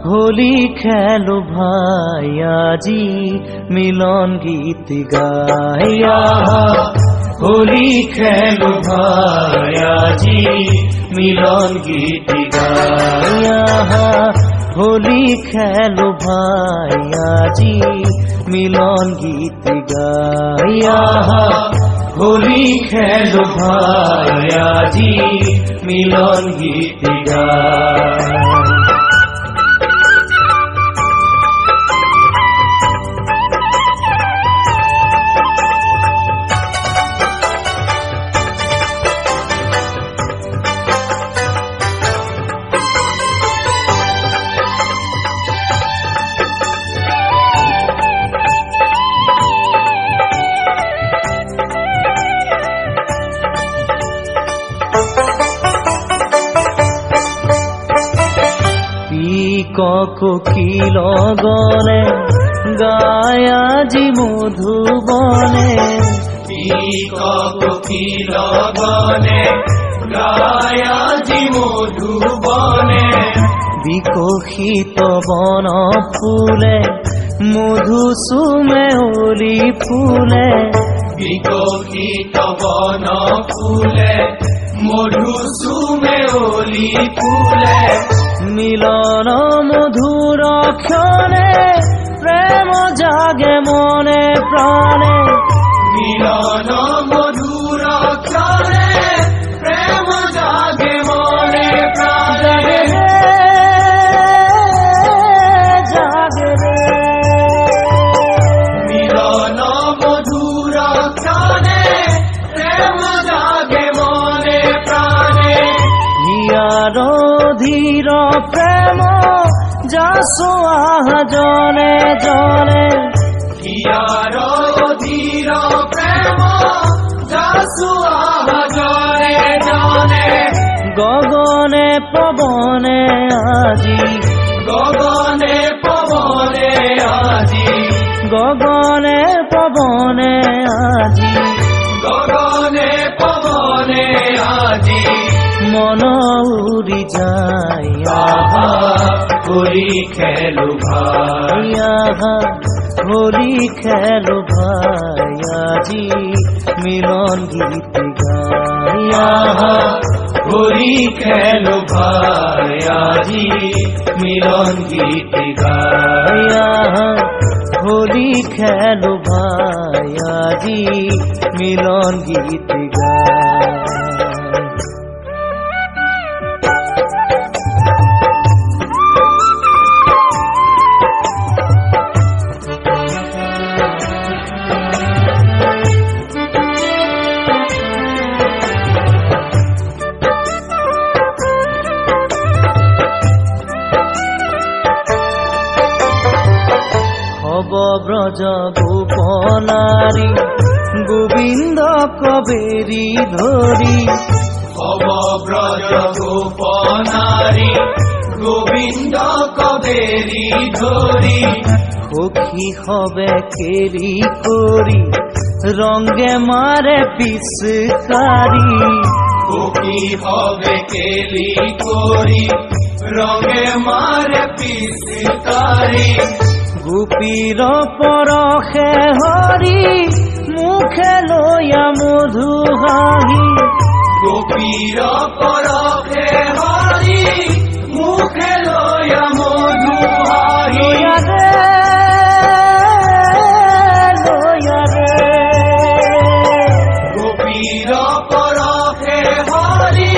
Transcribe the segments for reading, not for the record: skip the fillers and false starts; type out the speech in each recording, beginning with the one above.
হোলি খেলো ভাই আজি মিলন গীত গাইয়া হোলি খেলো ভাই আজি মিলন গীত গাইয়া হোলি খেলো ভাই আজি মিলন গীত গাইয়া হোলি খেলো ভাই আজি মিলন গীত গাইয়া কোকিল গনে গায় আজি মধুবনে কোকিল গনে গায় আজি মধুবনে বিকশিত বন ফুলে মধু সুমে ওলি ফুলে বিকশিত বন ফুলে মধু সুমে ওলি ফুলে মিলন মধুর ক্ষণে প্রেম জাগে মনে প্রাণে মিলন মধুর ক্ষণে প্রেম জাগে মনে প্রাণে জাগে রে মিলন মধুর ক্ষণে প্রেম জাগে মনে প্রাণে হিয়ার ধীর প্রেম যাসো আহ জনে জনে হিয়ার ধীর প্রেম যাসো আহ জনে জনে গগনে পবনে আজি গগনে পবনে আজি গগনে পবনে আজি গগনে পবনে আজি মন উড়ি যায় হোলি খেলো ভাই হোলি খেলো ভাই আজি মিলন গীত গাইয়া হোলি খেলো ভাই আজি মিলন গীত গাইয়া হোলি খেলো ভাই আজি মিলন গীত গাইয়া ব্রজ গোপনারী গোবিন্দ কবেরি ধরি ব্রজ গোপনারী গোবিন্দ কবেরি ধরি সখী হবে কেরি করি রঙে মারে পিসকারি সখী হবে কেলি করি রঙে মারে পিসকারি গোপীর পরশে হরি মুখে লয়া মধু হাহি গোপীর পরশে হরি মুখে লয়া মধু হাহি লয়া রে গোপীর পরশে হরি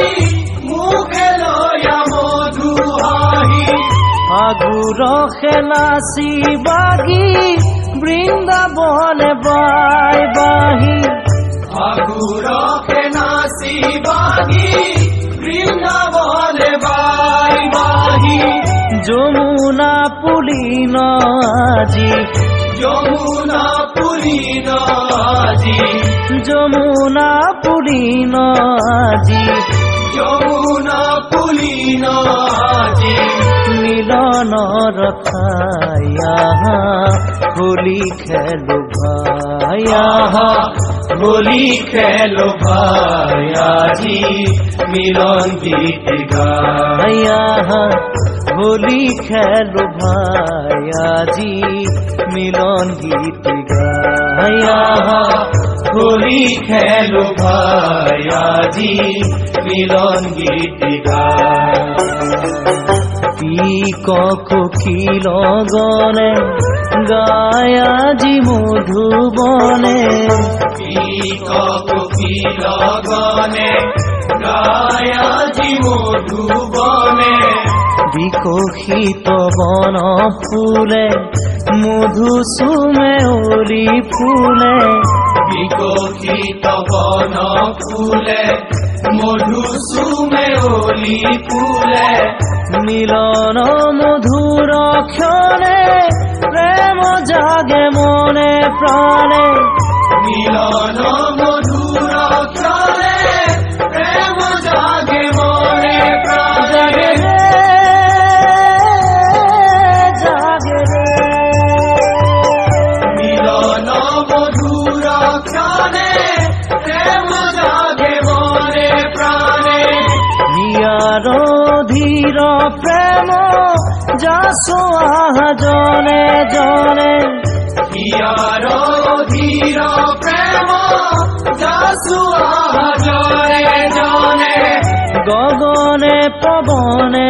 মুখে লয়া মধু হাহি আগুর খেলাসি বাগি বৃন্দাবনে বাই বাহি আগুর খেলাসি বাগি বৃন্দাবনে বাই বাহি যমুনা পুলিন আজি যমুনা পুলিন আজি যমুনা পুলিন আজি যমুনা পুলিন আজি মিলন রখায়া হোলি খেলো ভাইয়া হোলি খেলো ভাই আজি মিলন গীত গাই আহা হোলি খেলো ভাই আজি মিলন গীত গাই আহা হোলি খেলো ভাই আজি মিলন গীত গাই কোকিল গনে গায় আজি মধুবনে কোকিল গনে গায় আজি মধুবনে বিকশিত বন ফুলে মধু চুমে উৰি ফুলে বিকশিত বন ফুলে মধু চুমে উৰি ফুলে মিলন মধুর ক্ষণে প্রেম জাগে মনে প্রাণে মিলন মধুর ক্ষণে প্রেম জাগে মনে প্রাণে জাগে রে মিলন মধুর ক্ষণে প্রেম জাগে মনে প্রাণে হিয়ার ধীর প্রেম যাসো আহা জনে জনে হিয়ার ধীর প্রেম যাসু আহা জনে জনে গগনে পবনে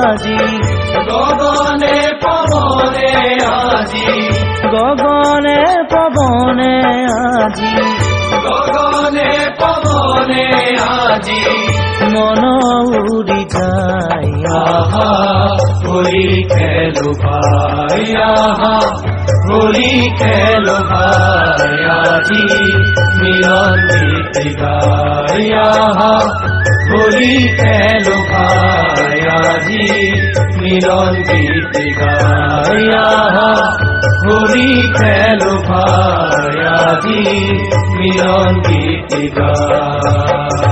আজি গগনে পবনে আজি গগনে পবনে আজি গগনে পবনে আজি মন উড়ি যায় আহা হোলি খেলো ভাই আহা হোলি খেলো ভাই আজি মিলন গীত গাই আহা হোলি খেলো ভাই আজি মিলন গীত গাই আহা হোলি খেলো ভাই আজি মিলন গীত গাই